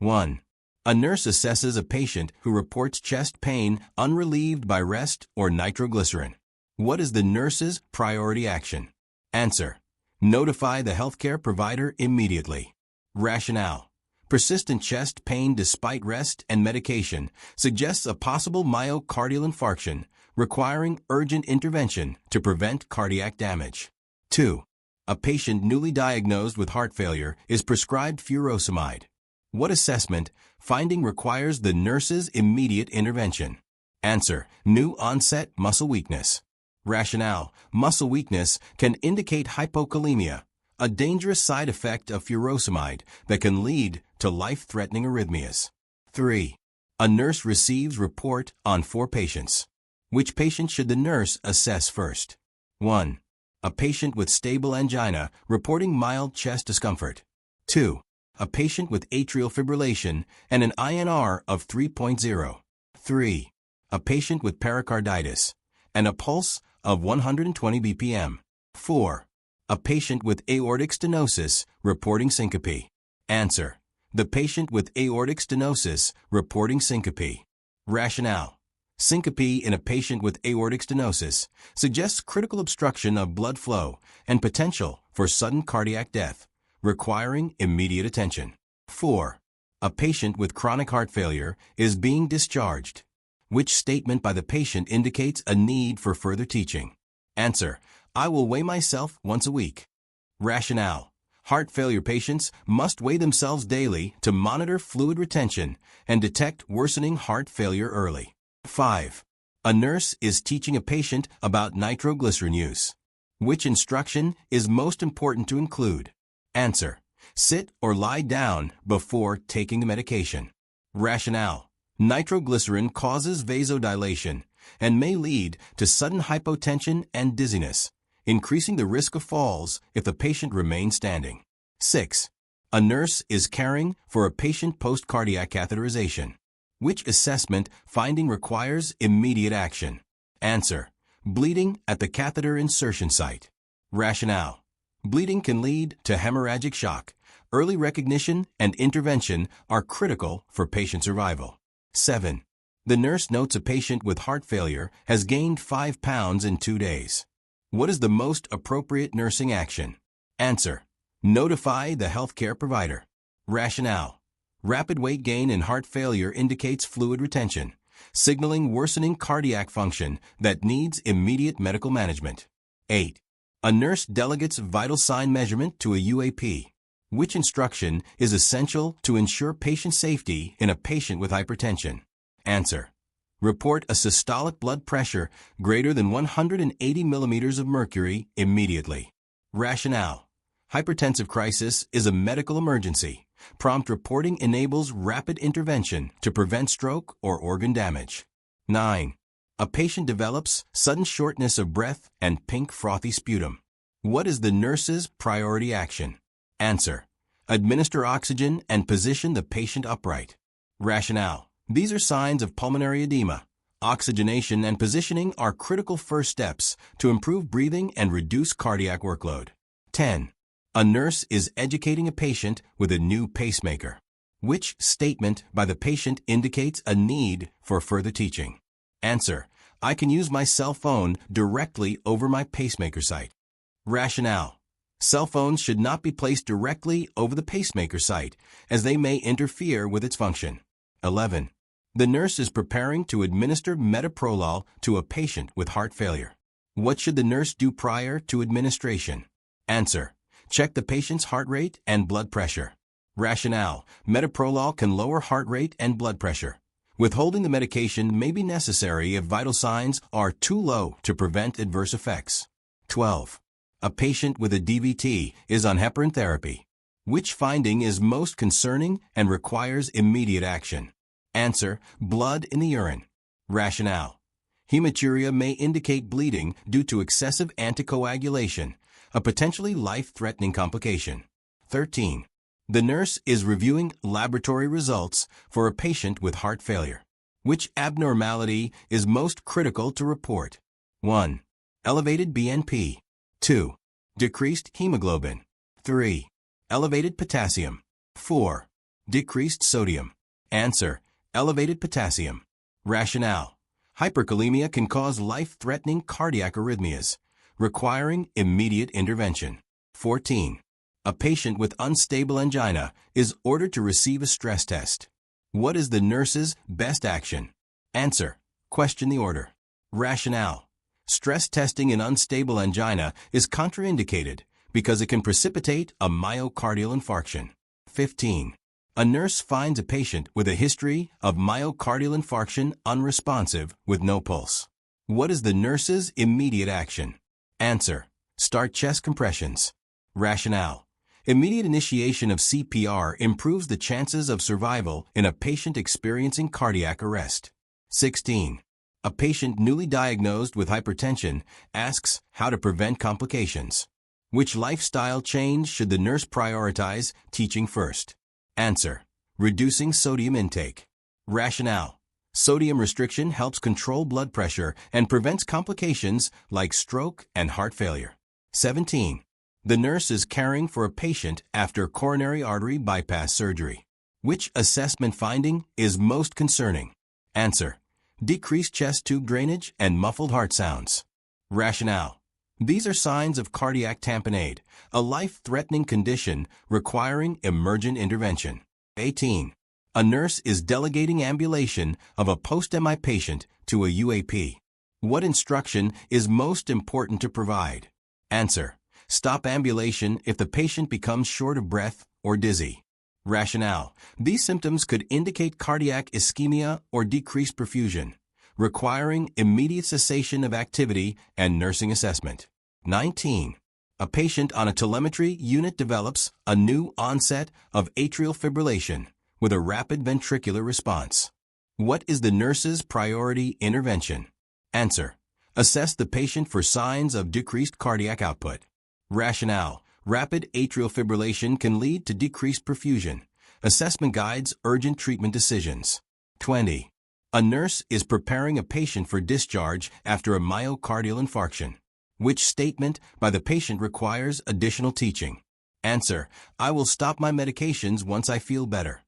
1. A nurse assesses a patient who reports chest pain unrelieved by rest or nitroglycerin. What is the nurse's priority action? Answer: notify the healthcare provider immediately. Rationale: persistent chest pain despite rest and medication suggests a possible myocardial infarction requiring urgent intervention to prevent cardiac damage. 2. A patient newly diagnosed with heart failure is prescribed furosemide. What assessment finding requires the nurse's immediate intervention? Answer: new onset muscle weakness. Rationale: muscle weakness can indicate hypokalemia, a dangerous side effect of furosemide that can lead to life-threatening arrhythmias. 3. A nurse receives report on 4 patients. Which patient should the nurse assess first? 1. A patient with stable angina reporting mild chest discomfort. 2. A patient with atrial fibrillation and an INR of 3.0. 3. A patient with pericarditis and a pulse of 120 bpm. 4. A patient with aortic stenosis reporting syncope. Answer: the patient with aortic stenosis reporting syncope. Rationale: syncope in a patient with aortic stenosis suggests critical obstruction of blood flow and potential for sudden cardiac death, requiring immediate attention. 4. A patient with chronic heart failure is being discharged. Which statement by the patient indicates a need for further teaching? Answer: I will weigh myself once a week. Rationale: heart failure patients must weigh themselves daily to monitor fluid retention and detect worsening heart failure early. 5. A nurse is teaching a patient about nitroglycerin use. Which instruction is most important to include? Answer: sit or lie down before taking the medication. Rationale: nitroglycerin causes vasodilation and may lead to sudden hypotension and dizziness, increasing the risk of falls if the patient remains standing. 6. A nurse is caring for a patient post-cardiac catheterization. Which assessment finding requires immediate action? Answer: bleeding at the catheter insertion site. Rationale: bleeding can lead to hemorrhagic shock. Early recognition and intervention are critical for patient survival. 7. The nurse notes a patient with heart failure has gained 5 pounds in 2 days. What is the most appropriate nursing action? Answer: notify the healthcare provider. Rationale: rapid weight gain in heart failure indicates fluid retention, signaling worsening cardiac function that needs immediate medical management. 8. A nurse delegates vital sign measurement to a UAP. Which instruction is essential to ensure patient safety in a patient with hypertension? Answer: report a systolic blood pressure greater than 180 millimeters of mercury immediately. Rationale: hypertensive crisis is a medical emergency. Prompt reporting enables rapid intervention to prevent stroke or organ damage. 9. A patient develops sudden shortness of breath and pink frothy sputum. What is the nurse's priority action? Answer: administer oxygen and position the patient upright. Rationale: these are signs of pulmonary edema. Oxygenation and positioning are critical first steps to improve breathing and reduce cardiac workload. 10. A nurse is educating a patient with a new pacemaker. Which statement by the patient indicates a need for further teaching? Answer: I can use my cell phone directly over my pacemaker site. Rationale: cell phones should not be placed directly over the pacemaker site, as they may interfere with its function. 11. The nurse is preparing to administer metoprolol to a patient with heart failure. What should the nurse do prior to administration? Answer: check the patient's heart rate and blood pressure. Rationale: metoprolol can lower heart rate and blood pressure. Withholding the medication may be necessary if vital signs are too low to prevent adverse effects. 12. A patient with a DVT is on heparin therapy. Which finding is most concerning and requires immediate action? Answer: blood in the urine. Rationale: hematuria may indicate bleeding due to excessive anticoagulation, a potentially life-threatening complication. 13. The nurse is reviewing laboratory results for a patient with heart failure. Which abnormality is most critical to report? 1. Elevated BNP. 2. Decreased hemoglobin. 3. Elevated potassium. 4. decreased sodium. Answer: elevated potassium. Rationale: hyperkalemia can cause life-threatening cardiac arrhythmias, requiring immediate intervention. 14. A patient with unstable angina is ordered to receive a stress test. What is the nurse's best action? Answer: question the order. Rationale: stress testing in unstable angina is contraindicated because it can precipitate a myocardial infarction. 15. A nurse finds a patient with a history of myocardial infarction unresponsive with no pulse. What is the nurse's immediate action? Answer: start chest compressions. Rationale: immediate initiation of CPR improves the chances of survival in a patient experiencing cardiac arrest. 16. A patient newly diagnosed with hypertension asks how to prevent complications. Which lifestyle change should the nurse prioritize teaching first? Answer: reducing sodium intake. Rationale: sodium restriction helps control blood pressure and prevents complications like stroke and heart failure. 17. The nurse is caring for a patient after coronary artery bypass surgery. Which assessment finding is most concerning? Answer: decreased chest tube drainage and muffled heart sounds. Rationale: these are signs of cardiac tamponade, a life-threatening condition requiring emergent intervention. 18. A nurse is delegating ambulation of a post-MI patient to a UAP. What instruction is most important to provide? Answer: stop ambulation if the patient becomes short of breath or dizzy. Rationale: these symptoms could indicate cardiac ischemia or decreased perfusion, requiring immediate cessation of activity and nursing assessment. 19. A patient on a telemetry unit develops a new onset of atrial fibrillation with a rapid ventricular response. What is the nurse's priority intervention? Answer: assess the patient for signs of decreased cardiac output. Rationale: rapid atrial fibrillation can lead to decreased perfusion. Assessment guides urgent treatment decisions. 20. A nurse is preparing a patient for discharge after a myocardial infarction. Which statement by the patient requires additional teaching? Answer: I will stop my medications once I feel better.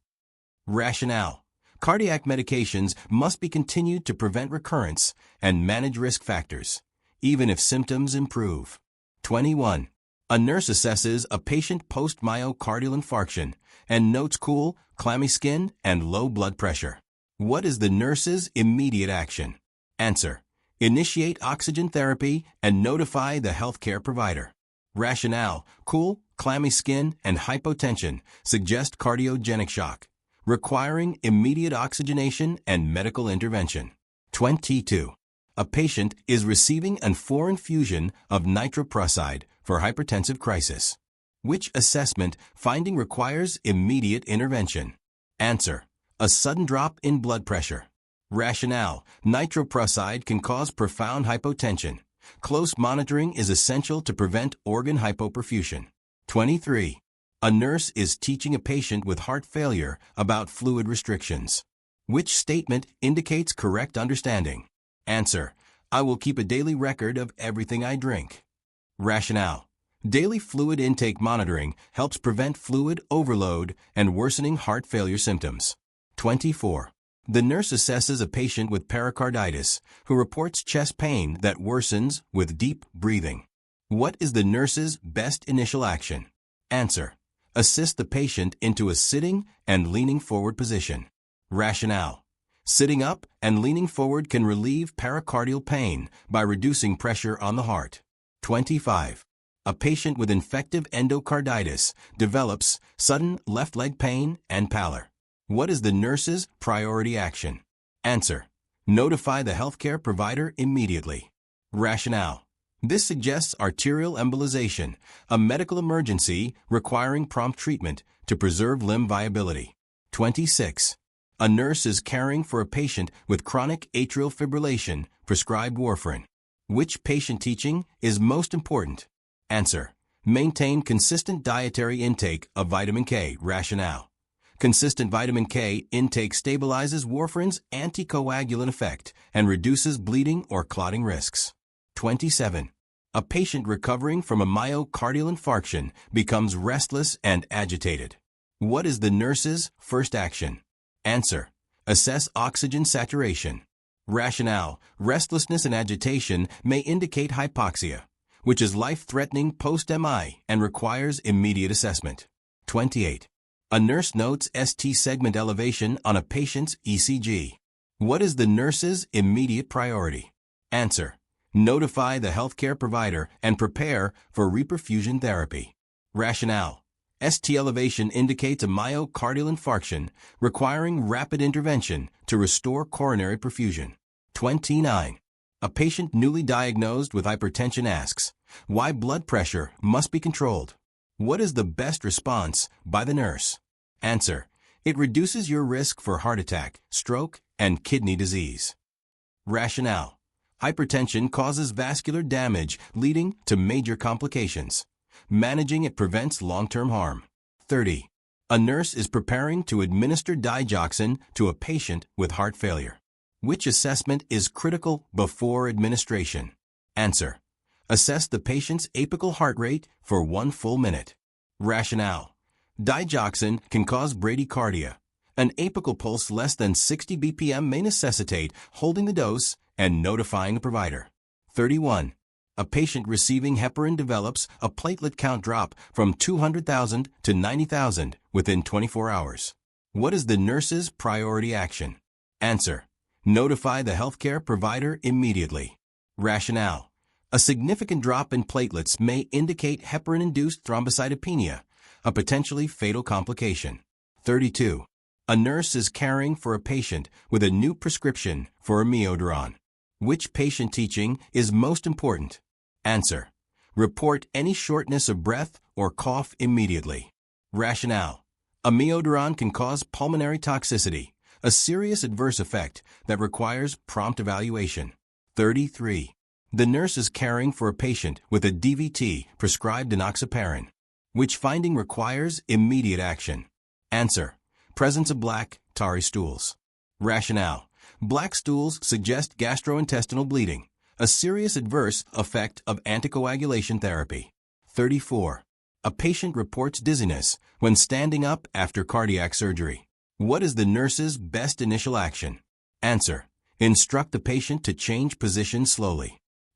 Rationale: cardiac medications must be continued to prevent recurrence and manage risk factors, even if symptoms improve. 21. A nurse assesses a patient post-myocardial infarction and notes cool, clammy skin and low blood pressure. What is the nurse's immediate action? Answer: initiate oxygen therapy and notify the healthcare provider. Rationale: cool, clammy skin and hypotension suggest cardiogenic shock, requiring immediate oxygenation and medical intervention. 22. A patient is receiving an 4 infusion of nitroprusside for hypertensive crisis. Which assessment finding requires immediate intervention? Answer: a sudden drop in blood pressure. Rationale: nitroprusside can cause profound hypotension. Close monitoring is essential to prevent organ hypoperfusion. 23. A nurse is teaching a patient with heart failure about fluid restrictions. Which statement indicates correct understanding? Answer: I will keep a daily record of everything I drink. Rationale: daily fluid intake monitoring helps prevent fluid overload and worsening heart failure symptoms. 24. The nurse assesses a patient with pericarditis who reports chest pain that worsens with deep breathing. What is the nurse's best initial action? Answer: assist the patient into a sitting and leaning forward position. Rationale: sitting up and leaning forward can relieve pericardial pain by reducing pressure on the heart. 25. A patient with infective endocarditis develops sudden left leg pain and pallor. What is the nurse's priority action? Answer: notify the healthcare provider immediately. Rationale: this suggests arterial embolization, a medical emergency requiring prompt treatment to preserve limb viability. 26. A nurse is caring for a patient with chronic atrial fibrillation, prescribed warfarin. Which patient teaching is most important? Answer: maintain consistent dietary intake of vitamin K. Rationale: consistent vitamin K intake stabilizes warfarin's anticoagulant effect and reduces bleeding or clotting risks. 27. A patient recovering from a myocardial infarction becomes restless and agitated. What is the nurse's first action? Answer: assess oxygen saturation. Rationale: restlessness and agitation may indicate hypoxia, which is life-threatening post-MI and requires immediate assessment. 28. A nurse notes ST segment elevation on a patient's ECG. What is the nurse's immediate priority? Answer: notify the healthcare provider and prepare for reperfusion therapy. Rationale: ST elevation indicates a myocardial infarction requiring rapid intervention to restore coronary perfusion. 29. A patient newly diagnosed with hypertension asks why blood pressure must be controlled. What is the best response by the nurse? Answer: it reduces your risk for heart attack, stroke, and kidney disease. Rationale: hypertension causes vascular damage leading to major complications. Managing it prevents long-term harm. 30. A nurse is preparing to administer digoxin to a patient with heart failure. Which assessment is critical before administration? Answer: assess the patient's apical heart rate for 1 full minute. Rationale: digoxin can cause bradycardia. An apical pulse less than 60 bpm may necessitate holding the dose and notifying the provider. 31. A patient receiving heparin develops a platelet count drop from 200,000 to 90,000 within 24 hours. What is the nurse's priority action? Answer: notify the healthcare provider immediately. Rationale: a significant drop in platelets may indicate heparin-induced thrombocytopenia, a potentially fatal complication. 32. A nurse is caring for a patient with a new prescription for amiodarone. Which patient teaching is most important? Answer: report any shortness of breath or cough immediately. Rationale: amiodarone can cause pulmonary toxicity, a serious adverse effect that requires prompt evaluation. 33. The nurse is caring for a patient with a DVT prescribed enoxaparin. Which finding requires immediate action? Answer: presence of black, tarry stools. Rationale: black stools suggest gastrointestinal bleeding, a serious adverse effect of anticoagulation therapy. 34. A patient reports dizziness when standing up after cardiac surgery. What is the nurse's best initial action? Answer: instruct the patient to change position slowly.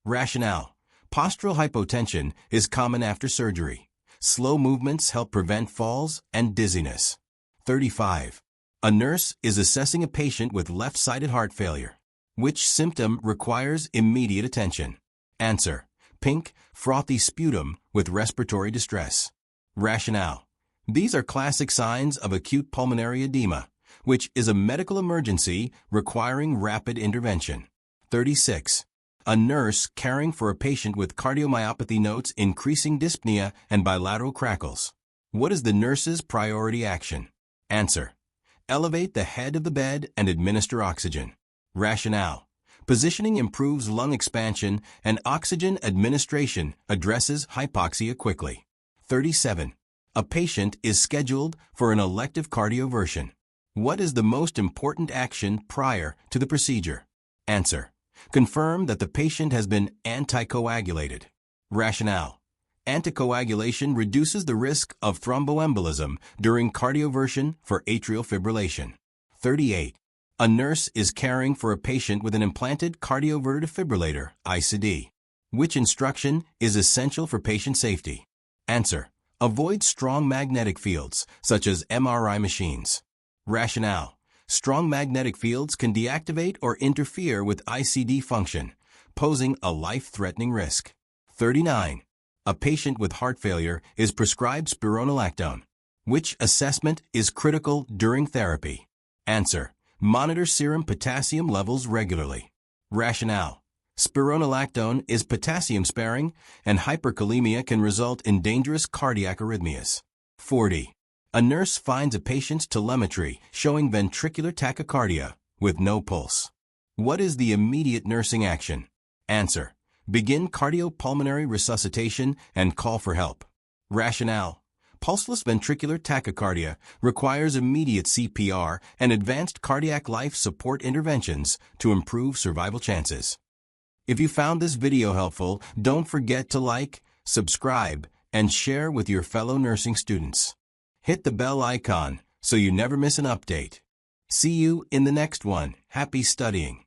Rationale: postural hypotension is common after surgery. Slow movements help prevent falls and dizziness. 35. A nurse is assessing a patient with left-sided heart failure. Which symptom requires immediate attention? Answer: pink, frothy sputum with respiratory distress. Rationale: these are classic signs of acute pulmonary edema, which is a medical emergency requiring rapid intervention. 36. A nurse caring for a patient with cardiomyopathy notes increasing dyspnea and bilateral crackles. What is the nurse's priority action? Answer: elevate the head of the bed and administer oxygen. Rationale: positioning improves lung expansion and oxygen administration addresses hypoxia quickly. 37. A patient is scheduled for an elective cardioversion. What is the most important action prior to the procedure? Answer: confirm that the patient has been anticoagulated. Rationale: anticoagulation reduces the risk of thromboembolism during cardioversion for atrial fibrillation. 38. A nurse is caring for a patient with an implanted cardioverter defibrillator, ICD. Which instruction is essential for patient safety? Answer: avoid strong magnetic fields, such as MRI machines. Rationale: strong magnetic fields can deactivate or interfere with ICD function, posing a life-threatening risk. 39. A patient with heart failure is prescribed spironolactone. Which assessment is critical during therapy? Answer: monitor serum potassium levels regularly. Rationale: spironolactone is potassium-sparing, and hyperkalemia can result in dangerous cardiac arrhythmias. 40. A nurse finds a patient's telemetry showing ventricular tachycardia with no pulse. What is the immediate nursing action? Answer: begin cardiopulmonary resuscitation and call for help. Rationale: pulseless ventricular tachycardia requires immediate CPR and advanced cardiac life support interventions to improve survival chances. If you found this video helpful, don't forget to like, subscribe, and share with your fellow nursing students. Hit the bell icon so you never miss an update. See you in the next one. Happy studying.